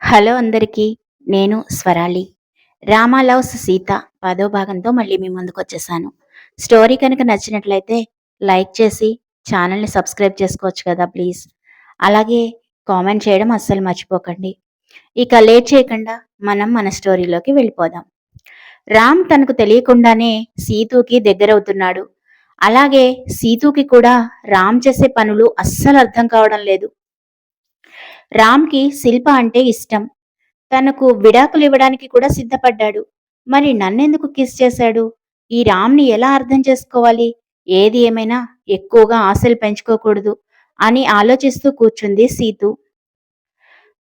Hello అందరికీ. నేను స్వరాలి. 'Rama loves Sita' 10వ భాగంతో మళ్ళీ మీ ముందుకొచ్చేసాను. స్టోరీ కనుక నచ్చినట్లయితే లైక్ చేసి ఛానల్‌ని సబ్స్క్రైబ్ చేసుకోవచ్చు కదా ప్లీజ్. అలాగే కామెంట్ చేయడం అస్సలు మర్చిపోకండి. ఇక లేట్ చేయకుండా మనం మన స్టోరీలోకి వెళ్ళిపోదాం. రామ్ తనకు తెలియకుండానే సీతూకి దగ్గరవుతున్నాడు. అలాగే సీతూకి కూడా రామ్ చేసే పనులు అస్సలు అర్థం కావడం లేదు. రామ్‌కి శిల్ప అంటే ఇష్టం. తనకు విడాకులివ్వడానికి కూడా సిద్ధపడ్డాడు. మరి నన్నెందుకు కిస్ చేశాడు? ఈ రామ్‌ని ఎలా అర్థం చేసుకోవాలి? ఏది ఏమైనా ఎక్కువగా ఆశలు పెంచుకోకూడదు అని ఆలోచిస్తూ కూర్చుంది సీతు.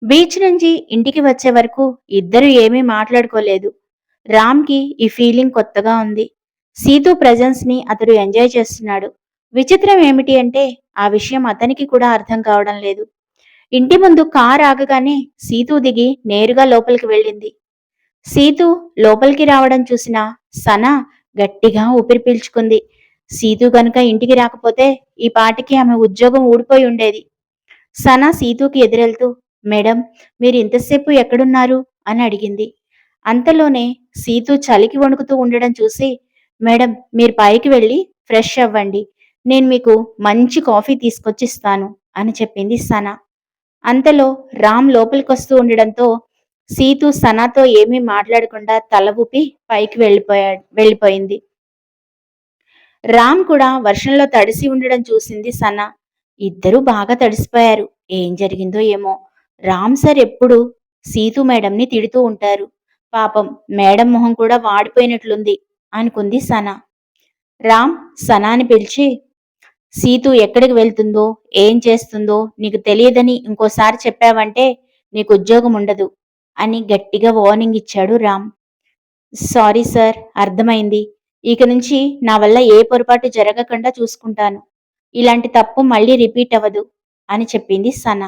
బీచ్ నుంచి ఇంటికి వచ్చే వరకు ఇద్దరూ ఏమీ మాట్లాడుకోలేదు. రామ్‌కి ఈ ఫీలింగ్ కొత్తగా ఉంది. సీతు ప్రెజెన్స్‌ని అతడు ఎంజాయ్ చేస్తున్నాడు. విచిత్రం ఏమిటి అంటే ఆ విషయం అతనికి కూడా అర్థం కావడం లేదు. ఇంటి ముందు కారు ఆగగానే సీతు దిగి నేరుగా లోపలికి వెళ్ళింది. సీతు లోపలికి రావడం చూసిన సన గట్టిగా ఊపిరి పీల్చుకుంది. సీతు గనుక ఇంటికి రాకపోతే ఈ పాటికి ఆమె ఉద్యోగం ఊడిపోయి ఉండేది. సన సీతుకి ఎదురెళ్తూ, మేడం, మీరు ఇంతసేపు ఎక్కడున్నారు అని అడిగింది. అంతలోనే సీతు చలికి వణుకుతూ ఉండడం చూసి, మేడం, మీరు పైకి వెళ్ళి ఫ్రెష్ అవ్వండి. నేను మీకు మంచి కాఫీ తీసుకొచ్చిస్తాను అని చెప్పింది సన. అంతలో రామ్ లోపలికొస్తూ ఉండడంతో సీతు సనాతో ఏమీ మాట్లాడకుండా తల ఊపి పైకి వెళ్ళిపోయింది. రామ్ కూడా వర్షంలో తడిసి ఉండడం చూసింది సన. ఇద్దరూ బాగా తడిసిపోయారు. ఏం జరిగిందో ఏమో. రామ్ సార్ ఎప్పుడు సీతు మేడంని తిడుతూ ఉంటారు. పాపం మేడం మొహం కూడా వాడిపోయినట్లుంది అనుకుంది సన. రామ్ సనాని పిలిచి, సీతు ఎక్కడికి వెళ్తుందో, ఏం చేస్తుందో నీకు తెలియదని ఇంకోసారి చెప్పావంటే నీకు ఉద్యోగం ఉండదు అని గట్టిగా వార్నింగ్ ఇచ్చాడు రామ్. సారీ సార్, అర్థమైంది. ఇక నుంచి నా వల్ల ఏ పొరపాటు జరగకుండా చూసుకుంటాను. ఇలాంటి తప్పు మళ్ళీ రిపీట్ అవ్వదు అని చెప్పింది సన.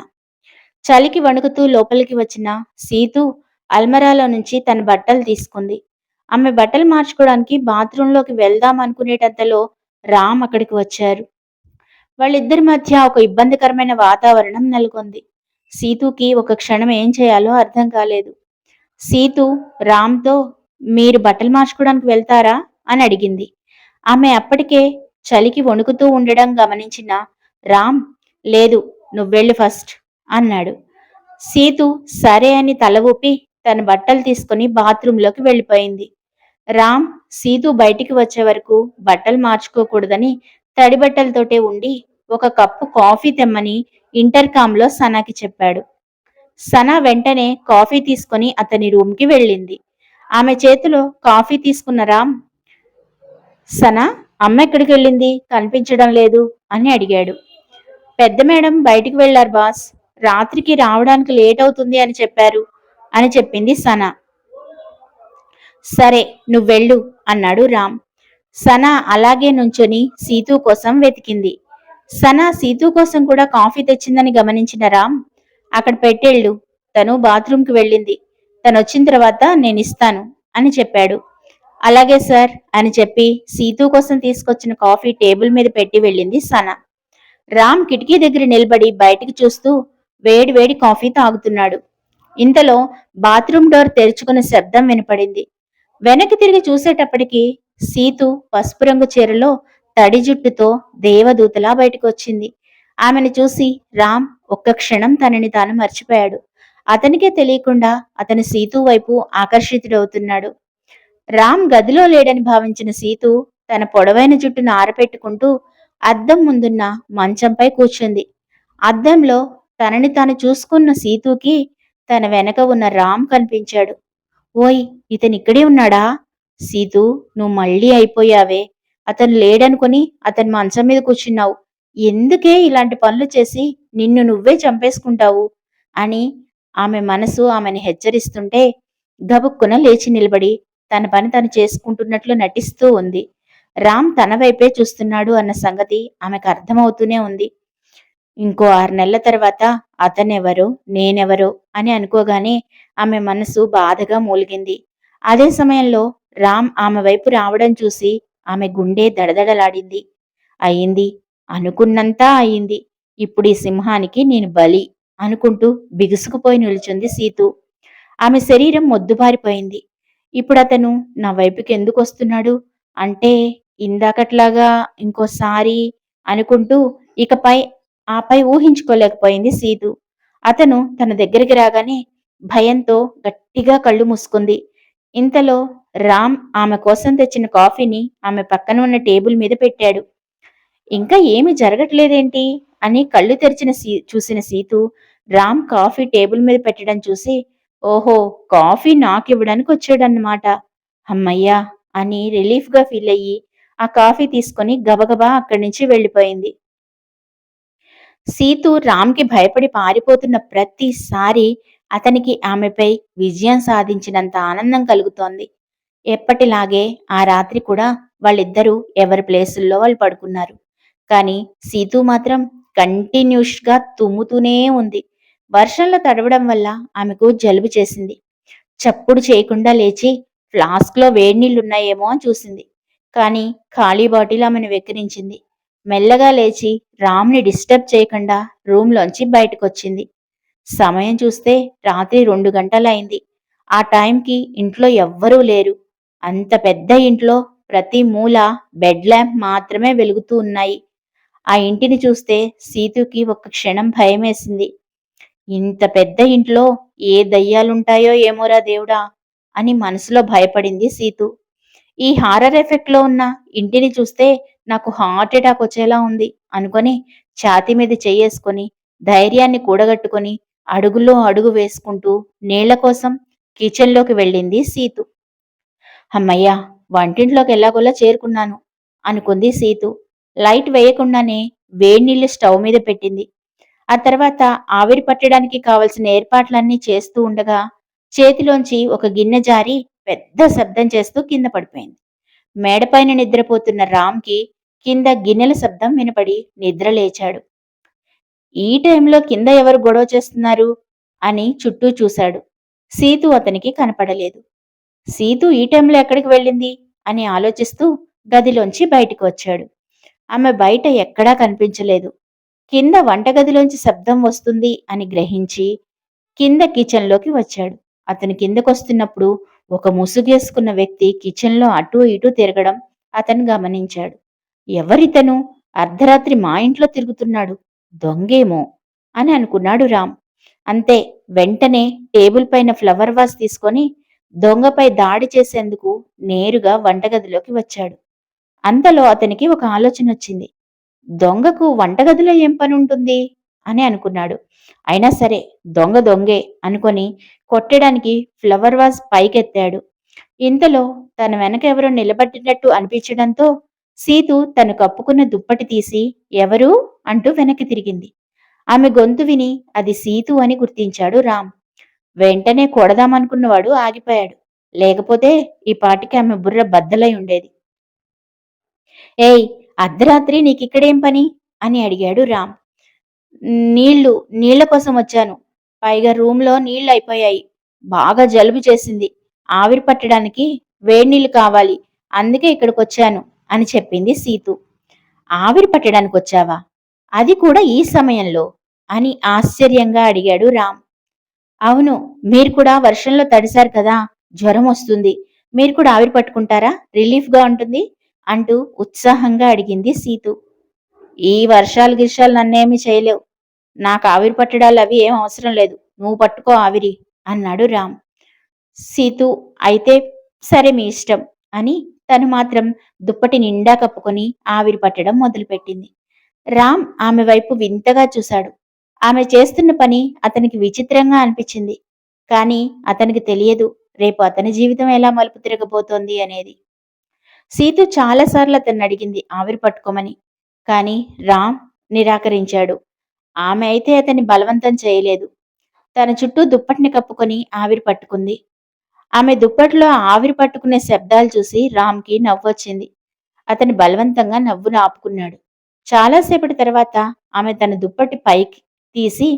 చలికి వణుకుతూ లోపలికి వచ్చిన సీతు అల్మరాలో నుంచి తన బట్టలు తీసుకుంది. ఆమె బట్టలు మార్చుకోవడానికి బాత్రూంలోకి వెళ్దాం అనుకునేటంతలో రామ్ అక్కడికి వచ్చారు. వాళ్ళిద్దరి మధ్య ఒక ఇబ్బందికరమైన వాతావరణం నెలకొంది. సీతుకి ఒక క్షణం ఏం చేయాలో అర్థం కాలేదు. సీతు రామ్తో, మీరు బట్టలు మార్చుకోవడానికి వెళ్తారా అని అడిగింది. ఆమె అప్పటికే చలికి వణుకుతూ ఉండడం గమనించిన రామ్, లేదు, నువ్వెళ్ళు ఫస్ట్ అన్నాడు. సీతు సరే అని తల ఊపి తన బట్టలు తీసుకుని బాత్రూంలోకి వెళ్ళిపోయింది. రామ్ సీతు బయటికి వచ్చే వరకు బట్టలు మార్చుకోకూడదని తడి బట్టలతోటే ఉండి ఒక కప్పు కాఫీ తెమ్మని ఇంటర్కామ్లో సనాకి చెప్పాడు. సనా వెంటనే కాఫీ తీసుకుని అతని రూమ్కి వెళ్ళింది. ఆమె చేతిలో కాఫీ తీసుకున్న రామ్, సనా, అమ్మ ఎక్కడికి వెళ్ళింది, కనిపించడం లేదు అని అడిగాడు. పెద్ద మేడం బయటికి వెళ్లారు బాస్, రాత్రికి రావడానికి లేట్ అవుతుంది అని చెప్పారు అని చెప్పింది సనా. సరే, నువ్వెళ్ళు అన్నాడు రామ్. సనా అలాగే నుంచొని సీతు కోసం వెతికింది. సనా సీతు కోసం కూడా కాఫీ తెచ్చిందని గమనించిన రామ్, అక్కడ పెట్టేళ్ళు, తను బాత్రూంకి వెళ్ళింది, తను వచ్చిన తర్వాత నేనిస్తాను అని చెప్పాడు. అలాగే సార్ అని చెప్పి సీతు కోసం తీసుకొచ్చిన కాఫీ టేబుల్ మీద పెట్టి వెళ్ళింది సన. రామ్ కిటికీ దగ్గర నిలబడి బయటికి చూస్తూ వేడి వేడి కాఫీ తాగుతున్నాడు. ఇంతలో బాత్రూమ్ డోర్ తెరుచుకున్న శబ్దం వినపడింది. వెనక్కి తిరిగి చూసేటప్పటికి సీతు పసుపు రంగు చీరలో తడి జుట్టుతో దేవదూతలా బయటకొచ్చింది. ఆమెను చూసి రామ్ ఒక్క క్షణం తనని తాను మర్చిపోయాడు. అతనికే తెలియకుండా అతను సీతు వైపు ఆకర్షితుడవుతున్నాడు. రామ్ గదిలో లేడని భావించిన సీతు తన పొడవైన జుట్టును ఆరపెట్టుకుంటూ అద్దం ముందున్న మంచంపై కూర్చుంది. అద్దంలో తనని తాను చూసుకున్న సీతుకి తన వెనక ఉన్న రామ్ కనిపించాడు. ఓయ్, ఇతనిక్కడే ఉన్నాడా? సీతూ, నువ్వు మళ్ళీ అయిపోయావే. అతను లేడనుకుని అతని మంచం మీద కూర్చున్నావు. ఎందుకే ఇలాంటి పనులు చేసి నిన్ను నువ్వే చంపేసుకుంటావు అని ఆమె మనసు ఆమెని హెచ్చరిస్తుంటే గబుక్కున లేచి నిలబడి తన పని తను చేసుకుంటున్నట్లు నటిస్తూ ఉంది. రామ్ తన వైపే చూస్తున్నాడు అన్న సంగతి ఆమెకు అర్థమవుతూనే ఉంది. ఇంకో 6 నెలల తర్వాత అతనెవరో నేనెవరో అని అనుకోగానే ఆమె మనసు బాధగా మూలిగింది. అదే సమయంలో రామ్ ఆమె వైపు రావడం చూసి ఆమె గుండె దడదడలాడింది. అయింది, అనుకున్నంతా అయింది. ఇప్పుడు ఈ సింహానికి నేను బలి అనుకుంటూ బిగుసుకుపోయి నిల్చుంది సీతు. ఆమె శరీరం మొద్దుబారిపోయింది. ఇప్పుడతను నా వైపుకెందుకొస్తున్నాడు? అంటే ఇందాకట్లాగా ఇంకోసారి అనుకుంటూ ఇకపై ఆపై ఊహించుకోలేకపోయింది సీత. అతను తన దగ్గరికి రాగానే భయంతో గట్టిగా కళ్ళు మూసుకుంది. ఇంతలో రామ్ ఆమె కోసం తెచ్చిన కాఫీని ఆమె పక్కన ఉన్న టేబుల్ మీద పెట్టాడు. ఇంకా ఏమి జరగట్లేదేంటి అని కళ్ళు తెరిచిన చూసిన సీతు రామ్ కాఫీ టేబుల్ మీద పెట్టడం చూసి, ఓహో, కాఫీ నాకివ్వడానికి వచ్చాడన్నమాట. హమ్మయ్యా అని రిలీఫ్గా ఫీల్ అయ్యి ఆ కాఫీ తీసుకొని గబగబా అక్కడి నుంచి వెళ్ళిపోయింది. సీతు రామ్కి భయపడి పారిపోతున్న ప్రతిసారి అతనికి ఆమెపై విజయం సాధించినంత ఆనందం కలుగుతోంది. ఎప్పటిలాగే ఆ రాత్రి కూడా వాళ్ళిద్దరూ ఎవరి ప్లేసుల్లో వాళ్ళు పడుకున్నారు. కానీ సీతు మాత్రం కంటిన్యూస్గా తుమ్ముతూనే ఉంది. వర్షంలో తడవడం వల్ల ఆమెకు జలుబు చేసింది. చప్పుడు చేయకుండా లేచి ఫ్లాస్క్లో వేడినీళ్లున్నాయేమో అని చూసింది. కానీ ఖాళీ బాటిల్ ఆమెను వెక్కిరించింది. మెల్లగా లేచి రామ్ని డిస్టర్బ్ చేయకుండా రూంలోంచి బయటకొచ్చింది. సమయం చూస్తే రాత్రి 2 గంటలయింది. ఆ టైంకి ఇంట్లో ఎవ్వరూ లేరు. అంత పెద్ద ఇంట్లో ప్రతి మూల బెడ్ ల్యాంప్ మాత్రమే వెలుగుతూ ఉన్నాయి. ఆ ఇంటిని చూస్తే సీతుకి ఒక్క క్షణం భయమేసింది. ఇంత పెద్ద ఇంట్లో ఏ దయ్యాలుంటాయో ఏమోరా దేవుడా అని మనసులో భయపడింది సీతు. ఈ హారర్ ఎఫెక్ట్లో ఉన్న ఇంటిని చూస్తే నాకు హార్ట్ అటాక్ వచ్చేలా ఉంది అనుకొని ఛాతీ మీద చెయ్యేసుకొని ధైర్యాన్ని కూడగట్టుకొని అడుగులో అడుగు వేసుకుంటూ నీళ్ల కోసం కిచెన్లోకి వెళ్ళింది సీతు. హమ్మయ్యా, వంటింట్లోకి ఎలాగోలా చేరుకున్నాను అనుకుంది సీతు. లైట్ వేయకుండానే వేడినీళ్లు స్టవ్ మీద పెట్టింది. ఆ తర్వాత ఆవిరి పట్టడానికి కావలసిన ఏర్పాట్లన్నీ చేస్తూ ఉండగా చేతిలోంచి ఒక గిన్నె జారి పెద్ద శబ్దం చేస్తూ కింద పడిపోయింది. మేడపైన నిద్రపోతున్న రామ్కి కింద గిన్నెల శబ్దం వినపడి నిద్ర లేచాడు. ఈ టైంలో కింద ఎవరు గొడవ చేస్తున్నారు అని చుట్టూ చూశాడు. సీతు అతనికి కనపడలేదు. సీతు ఈ టైంలో ఎక్కడికి వెళ్ళింది అని ఆలోచిస్తూ గదిలోంచి బయటికి వచ్చాడు. ఆమె బయట ఎక్కడా కనిపించలేదు. కింద వంటగదిలోంచి శబ్దం వస్తుంది అని గ్రహించి కింద కిచెన్లోకి వచ్చాడు. అతను కిందకొస్తున్నప్పుడు ఒక ముసుగేసుకున్న వ్యక్తి కిచెన్లో అటూ ఇటూ తిరగడం అతను గమనించాడు. ఎవరితను? అర్ధరాత్రి మా ఇంట్లో తిరుగుతున్నాడు, దొంగేమో అని అనుకున్నాడు రామ్. అంతే, వెంటనే టేబుల్ పైన ఫ్లవర్ వాస్ తీసుకొని దొంగపై దాడి చేసేందుకు నేరుగా వంటగదిలోకి వచ్చాడు. అంతలో అతనికి ఒక ఆలోచన వచ్చింది. దొంగకు వంటగదిలో ఏం పనుంటుంది అని అనుకున్నాడు. అయినా సరే దొంగ దొంగే అనుకొని కొట్టడానికి ఫ్లవర్ వాజ్ పైకెత్తాడు. ఇంతలో తన వెనక ఎవరో నిలబట్టినట్టు అనిపించడంతో సీతు తను కప్పుకున్న దుప్పటి తీసి ఎవరు అంటూ వెనక్కి తిరిగింది. ఆమె గొంతు విని అది సీతు అని గుర్తించాడు రామ్. వెంటనే కొడదామనుకున్నవాడు ఆగిపోయాడు. లేకపోతే ఈ పాటికి ఆమె బుర్ర బద్దలై ఉండేది. ఏయ్, అర్ధరాత్రి నీకిక్కడేం పని అని అడిగాడు రామ్. నీళ్ల కోసం వచ్చాను. పైగా రూంలో నీళ్లు అయిపోయాయి. బాగా జలుబు చేసింది. ఆవిరి పట్టడానికి వేడినీళ్లు కావాలి. అందుకే ఇక్కడికొచ్చాను అని చెప్పింది సీతు. ఆవిరి పట్టడానికొచ్చావా? అది కూడా ఈ సమయంలో అని ఆశ్చర్యంగా అడిగాడు రామ్. అవును, మీరు కూడా వర్షంలో తడిశారు కదా, జ్వరం వస్తుంది. మీరు కూడా ఆవిరి పట్టుకుంటారా? రిలీఫ్గా ఉంటుంది అంటూ ఉత్సాహంగా అడిగింది సీతు. ఈ వర్షాలు గిర్షాలు నన్నేమీ చేయలేవు. నాకు ఆవిరి పట్టడాలు అవి ఏం అవసరం లేదు. నువ్వు పట్టుకో ఆవిరి అన్నాడు రామ్. సీతు అయితే సరే మీ ఇష్టం అని తను మాత్రం దుప్పటి నిండా కప్పుకొని ఆవిరి పట్టడం మొదలుపెట్టింది. రామ్ ఆమె వైపు వింతగా చూశాడు. ఆమె చేస్తున్న పని అతనికి విచిత్రంగా అనిపించింది. కానీ అతనికి తెలియదు రేపు అతని జీవితం ఎలా మలుపు తిరగబోతోంది అనేది. సీతు చాలాసార్లు అతన్ని అడిగింది ఆవిరి పట్టుకోమని. కానీ రామ్ నిరాకరించాడు. ఆమె అయితే అతన్ని బలవంతం చేయలేదు. తన చుట్టూ దుప్పటిని కప్పుకొని ఆవిరి పట్టుకుంది. ఆమె దుప్పట్లో ఆవిరి పట్టుకునే శబ్దాలు చూసి రామ్కి నవ్వొచ్చింది. అతని బలవంతంగా నవ్వును ఆపుకున్నాడు. చాలాసేపటి తర్వాత ఆమె తన దుప్పటి పైకి తీసి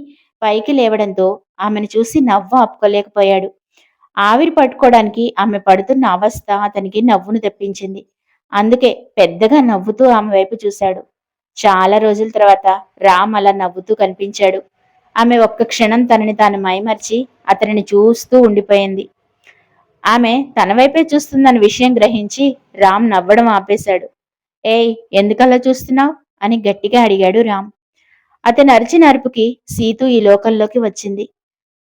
పైకి లేవడంతో ఆమెను చూసి నవ్వు ఆపుకోలేకపోయాడు. ఆవిరి పట్టుకోవడానికి ఆమె పడుతున్న అవస్థ అతనికి నవ్వును తెప్పించింది. అందుకే పెద్దగా నవ్వుతూ ఆమె వైపు చూశాడు. చాలా రోజుల తర్వాత రామ్ అలా నవ్వుతూ కనిపించాడు. ఆమె ఒక్క క్షణం తనని తాను మైమర్చి అతనిని చూస్తూ ఉండిపోయింది. ఆమె తన వైపే చూస్తుందన్న విషయం గ్రహించి రామ్ నవ్వడం ఆపేశాడు. ఏయ్, ఎందుకలా చూస్తున్నావ్ అని గట్టిగా అడిగాడు రామ్. అతని అరిచిన అరుపుకి సీతు ఈ లోకంలోకి వచ్చింది.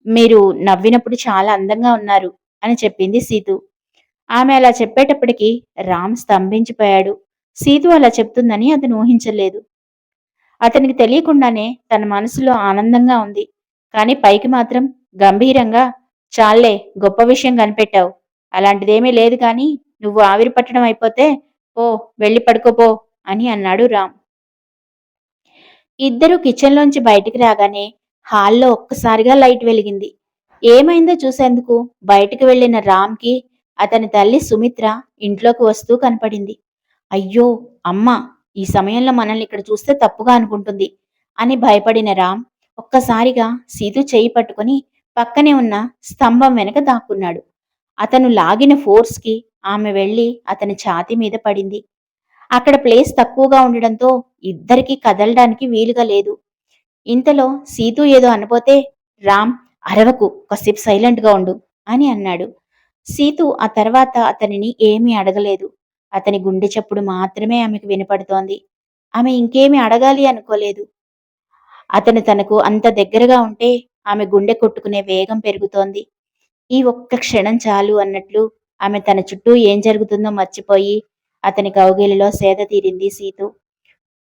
మీరు నవ్వినప్పుడు చాలా అందంగా ఉన్నారు అని చెప్పింది సీతు. ఆమె అలా చెప్పేటప్పటికి రామ్ స్తంభించిపోయాడు. సీతు అలా చెప్తుందని అతను ఊహించలేదు. అతనికి తెలియకుండానే తన మనసులో ఆనందంగా ఉంది. కాని పైకి మాత్రం గంభీరంగా, చాల్లే, గొప్ప విషయం కనిపెట్టావు. అలాంటిదేమీ లేదు కాని నువ్వు ఆవిరి పట్టడం అయిపోతే పో, వెళ్ళి పడుకోపో అని అన్నాడు రామ్. ఇద్దరూ కిచెన్లోంచి బయటికి రాగానే హాల్లో ఒక్కసారిగా లైట్ వెలిగింది. ఏమైందో చూసేందుకు బయటికి వెళ్లిన రామ్కి అతని తల్లి సుమిత్ర ఇంట్లోకి వస్తూ కనపడింది. అయ్యో, అమ్మా! ఈ సమయంలో మనల్ని ఇక్కడ చూస్తే తప్పుగా అనుకుంటుంది అని భయపడిన రామ్ ఒక్కసారిగా సీతు చెయ్యి పట్టుకుని పక్కనే ఉన్న స్తంభం వెనక దాక్కున్నాడు. అతను లాగిన ఫోర్స్కి ఆమె వెళ్లి అతని ఛాతీ మీద పడింది. అక్కడ ప్లేస్ తక్కువగా ఉండడంతో ఇద్దరికీ కదలడానికి వీలుగా లేదు. ఇంతలో సీతు ఏదో అనబోతే రామ్, అరవకు, కాసేపు సైలెంట్గా ఉండు అని అన్నాడు. సీతు ఆ తర్వాత అతనిని ఏమీ అడగలేదు. అతని గుండె చప్పుడు మాత్రమే ఆమెకు వినపడుతోంది. ఆమె ఇంకేమీ అడగాలి అనుకోలేదు. అతను తనకు అంత దగ్గరగా ఉంటే ఆమె గుండె కొట్టుకునే వేగం పెరుగుతోంది. ఈ ఒక్క క్షణం చాలు అన్నట్లు ఆమె తన చుట్టూ ఏం జరుగుతుందో మర్చిపోయి అతని కౌగిలిలో సేద తీరింది సీతు.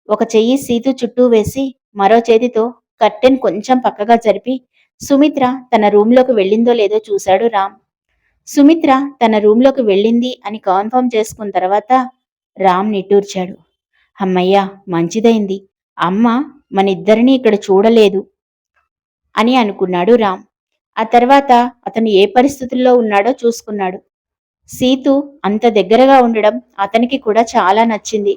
ఒక చెయ్యి సీతు చుట్టూ వేసి మరో చేతితో కర్టెన్ కొంచెం పక్కగా జరిపి సుమిత్ర తన రూంలోకి వెళ్ళిందో లేదో చూశాడు రామ్. సుమిత్ర తన రూంలోకి వెళ్ళింది అని కన్ఫర్మ్ చేసుకున్న తర్వాత రామ్ నిట్టూర్చాడు. అమ్మయ్యా, మంచిదైంది. అమ్మ మనిద్దరినీ ఇక్కడ చూడలేదు అని అనుకున్నాడు రామ్. ఆ తర్వాత అతను ఏ పరిస్థితుల్లో ఉన్నాడో చూసుకున్నాడు. సీతు అంత దగ్గరగా ఉండడం అతనికి కూడా చాలా నచ్చింది.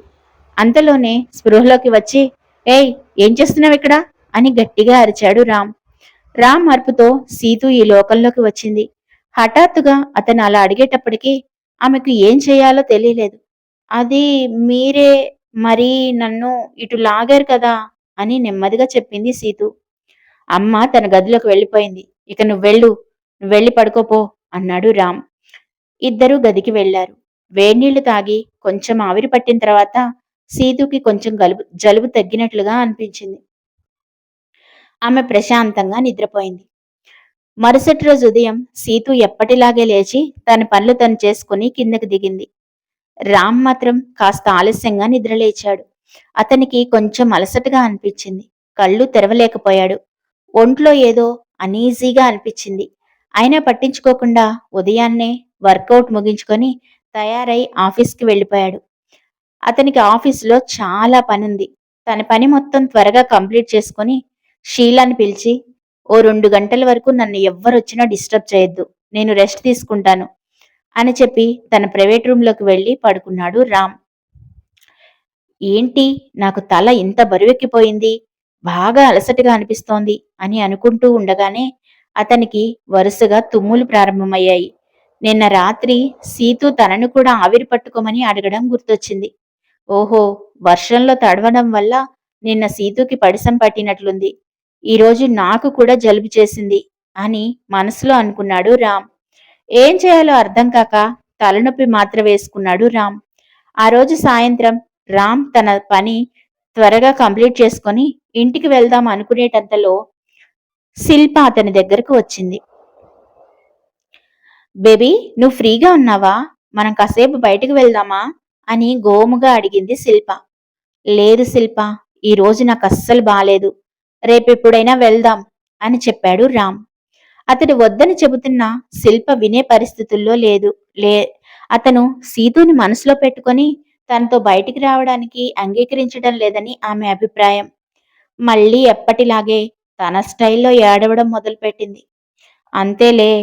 అంతలోనే స్పృహలోకి వచ్చి, ఏయ్, ఏం చేస్తున్నావు ఇక్కడ అని గట్టిగా అరిచాడు రామ్. రామ్ అరుపుతో సీతు ఈ లోకంలోకి వచ్చింది. హఠాత్తుగా అతను అలా అడిగేటప్పటికీ ఆమెకు ఏం చేయాలో తెలియలేదు. అది మీరే, మరి నన్ను ఇటు లాగారు కదా అని నెమ్మదిగా చెప్పింది సీతు. అమ్మ తన గదిలోకి వెళ్ళిపోయింది. ఇక నువ్వెళ్ళి పడుకోపో అన్నాడు రామ్. ఇద్దరూ గదికి వెళ్లారు. వేడినీళ్లు తాగి కొంచెం ఆవిరి పట్టిన తర్వాత సీతుకి కొంచెం జలుబు తగ్గినట్లుగా అనిపించింది. ఆమె ప్రశాంతంగా నిద్రపోయింది. మరుసటి రోజు ఉదయం సీతు ఎప్పటిలాగే లేచి తన పనులు తను చేసుకుని కిందకి దిగింది. రామ్ మాత్రం కాస్త ఆలస్యంగా నిద్రలేచాడు. అతనికి కొంచెం అలసటగా అనిపించింది. కళ్ళు తెరవలేకపోయాడు. ఒంట్లో ఏదో అనీజీగా అనిపించింది. అయినా పట్టించుకోకుండా ఉదయాన్నే వర్కౌట్ ముగించుకొని తయారై ఆఫీస్కి వెళ్ళిపోయాడు. అతనికి ఆఫీసులో చాలా పనుంది. తన పని మొత్తం త్వరగా కంప్లీట్ చేసుకుని షీలాని పిలిచి, ఓ 2 గంటల వరకు నన్ను ఎవ్వరొచ్చినా డిస్టర్బ్ చేయొద్దు, నేను రెస్ట్ తీసుకుంటాను అని చెప్పి తన ప్రైవేట్ రూంలోకి వెళ్ళి పడుకున్నాడు రామ్. ఏంటి, నాకు తల ఇంత బరువెక్కిపోయింది, బాగా అలసటగా అనిపిస్తోంది అని అనుకుంటూ ఉండగానే అతనికి వరుసగా తుమ్ములు ప్రారంభమయ్యాయి. నిన్న రాత్రి సీతు తనను కూడా ఆవిరి పట్టుకోమని అడగడం గుర్తొచ్చింది. ఓహో, వర్షంలో తడవడం వల్ల నిన్న సీతుకి పడిసం పట్టినట్లుంది. ఈరోజు నాకు కూడా జలుబు చేసింది అని మనసులో అనుకున్నాడు రామ్. ఏం చేయాలో అర్థం కాక తలనొప్పి మాత్ర వేసుకున్నాడు రామ్. ఆ రోజు సాయంత్రం రామ్ తన పని త్వరగా కంప్లీట్ చేసుకొని ఇంటికి వెళ్దాం అనుకునేటంతలో శిల్ప అతని దగ్గరకు వచ్చింది. బేబీ, నువ్వు ఫ్రీగా ఉన్నావా? మనం కాసేపు బయటకు వెళ్దామా అని గోముగా అడిగింది శిల్ప. లేదు శిల్ప, ఈ రోజు నాకు అస్సలు బాలేదు. రేపెప్పుడైనా వెళ్దాం అని చెప్పాడు రామ్. అతడు వద్దని చెబుతున్నా శిల్ప వినే పరిస్థితుల్లో లేదు. అతను సీతుని మనసులో పెట్టుకొని తనతో బయటికి రావడానికి అంగీకరించడం లేదని ఆమె అభిప్రాయం. మళ్ళీ ఎప్పటిలాగే తన స్టైల్లో ఏడవడం మొదలుపెట్టింది. అంతేలే,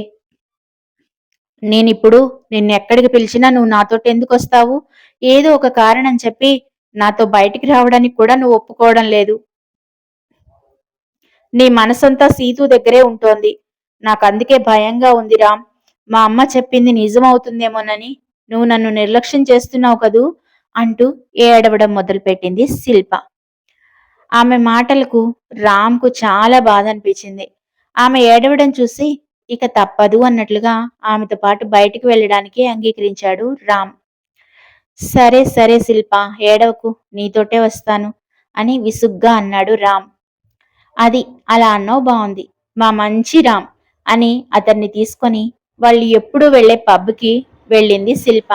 నేనిప్పుడు నిన్నెక్కడికి పిలిచినా నువ్వు నాతోటెందుకు వస్తావు? ఏదో ఒక కారణం చెప్పి నాతో బయటికి రావడానికి కూడా నువ్వు ఒప్పుకోవడం లేదు. నీ మనసంతా సీతు దగ్గరే ఉంటోంది. నాకందుకే భయంగా ఉంది రామ్. మా అమ్మ చెప్పింది నిజమవుతుందేమోనని నువ్వు నన్ను నిర్లక్ష్యం చేస్తున్నావు కదూ అంటూ ఏడవడం మొదలుపెట్టింది శిల్ప. ఆమె మాటలకు రామ్‌కు చాలా బాధనిపించింది. ఆమె ఏడవడం చూసి ఇక తప్పదు అన్నట్లుగా ఆమెతో పాటు బయటికి వెళ్ళడానికి అంగీకరించాడు రామ్. సరే సరే శిల్ప, ఏడవకు, నీతోటే వస్తాను అని విసుగ్గా అన్నాడు రామ్. అది అలా అన్నావు బావుంది. మా మంచి రామ్ అని అతన్ని తీసుకొని వాళ్ళు ఎప్పుడూ వెళ్ళే పబ్‌కి వెళ్ళింది శిల్ప.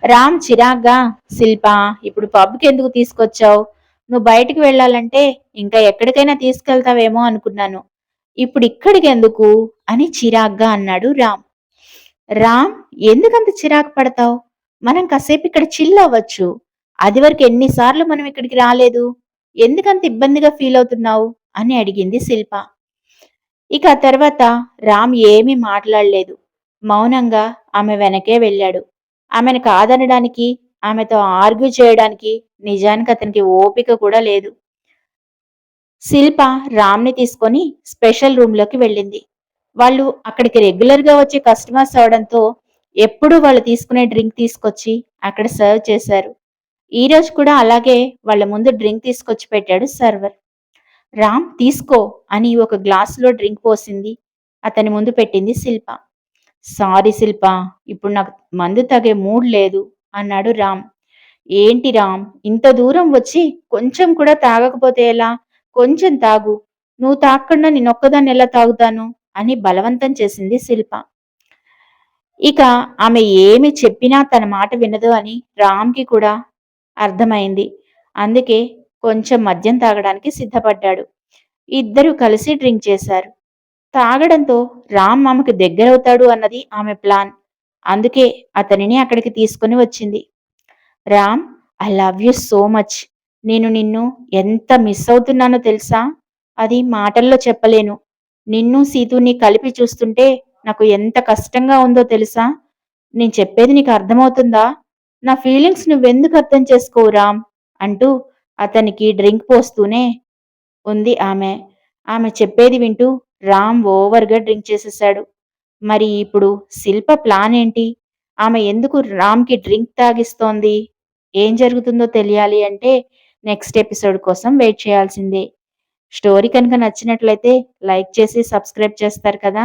రామ్ చిరాగ్గా, శిల్పా, ఇప్పుడు పబ్‌కెందుకు తీసుకొచ్చావు? నువ్వు బయటికి వెళ్ళాలంటే ఇంకా ఎక్కడికైనా తీసుకెళ్తావేమో అనుకున్నాను. ఇప్పుడిక్కడికెందుకు? అని చిరాగ్గా అన్నాడు రామ్. రామ్, ఎందుకంత చిరాకు పడతావు? మనం కాసేపు ఇక్కడ చిల్ అవ్వచ్చు. అదివరకు ఎన్నిసార్లు మనం ఇక్కడికి రాలేదు? ఎందుకంత ఇబ్బందిగా ఫీల్ అవుతున్నావు? అని అడిగింది శిల్ప. ఇక ఆ తర్వాత రామ్ ఏమీ మాట్లాడలేదు. మౌనంగా ఆమె వెనకే వెళ్ళాడు. ఆమెను కాదనడానికి, ఆమెతో ఆర్గ్యూ చేయడానికి నిజానికి అతనికి ఓపిక కూడా లేదు. శిల్ప రామ్‌ని తీసుకొని స్పెషల్ రూమ్‌లోకి వెళ్ళింది. వాళ్ళు అక్కడికి రెగ్యులర్‌గా వచ్చే కస్టమర్స్ అవడంతో ఎప్పుడూ వాళ్ళు తీసుకునే డ్రింక్ తీసుకొచ్చి అక్కడ సర్వ్ చేశారు. ఈరోజు కూడా అలాగే వాళ్ళ ముందు డ్రింక్ తీసుకొచ్చి పెట్టాడు సర్వర్. రామ్, తీసుకో అని ఒక గ్లాసులో డ్రింక్ పోసింది. అతని ముందు పెట్టింది శిల్ప. సారీ శిల్ప, ఇప్పుడు నాకు మందు తాగే మూడ్ లేదు అన్నాడు రామ్. ఏంటి రామ్, ఇంత దూరం వచ్చి కొంచెం కూడా తాగకపోతే ఎలా? కొంచెం తాగు. నువ్వు తాగకుండా నేనొక్కదాన్ని ఎలా తాగుతాను అని బలవంతం చేసింది శిల్ప. ఇక ఆమె ఏమి చెప్పినా తన మాట వినదు అని రామ్‌కి కూడా అర్థమైంది. అందుకే కొంచెం మద్యం తాగడానికి సిద్ధపడ్డాడు. ఇద్దరూ కలిసి డ్రింక్ చేశారు. తాగడంతో రామ్ ఆమెకు దగ్గరవుతాడు అన్నది ఆమె ప్లాన్. అందుకే అతనిని అక్కడికి తీసుకొని వచ్చింది. Ram, I love you so much. నేను నిన్ను ఎంత మిస్ అవుతున్నానో తెలుసా? అది మాటల్లో చెప్పలేను. నిన్ను సీతుని కలిపి చూస్తుంటే నాకు ఎంత కష్టంగా ఉందో తెలుసా? నేను చెప్పేది నీకు అర్థమవుతుందా? నా ఫీలింగ్స్ నువ్వెందుకు అర్థం చేసుకోవు రామ్? అంటూ అతనికి డ్రింక్ పోస్తూనే ఉంది ఆమె. ఆమె చెప్పేది వింటూ రామ్ ఓవర్‌గా డ్రింక్ చేసేశాడు. మరి ఇప్పుడు శిల్ప ప్లాన్ ఏంటి? ఆమె ఎందుకు రామ్‌కి డ్రింక్ తాగిస్తోంది? ఏం జరుగుతుందో తెలియాలి అంటే నెక్స్ట్ ఎపిసోడ్ కోసం వెయిట్ చేయాల్సిందే. స్టోరీ కనుక నచ్చినట్లయితే లైక్ చేసి సబ్స్క్రైబ్ చేస్తారు కదా!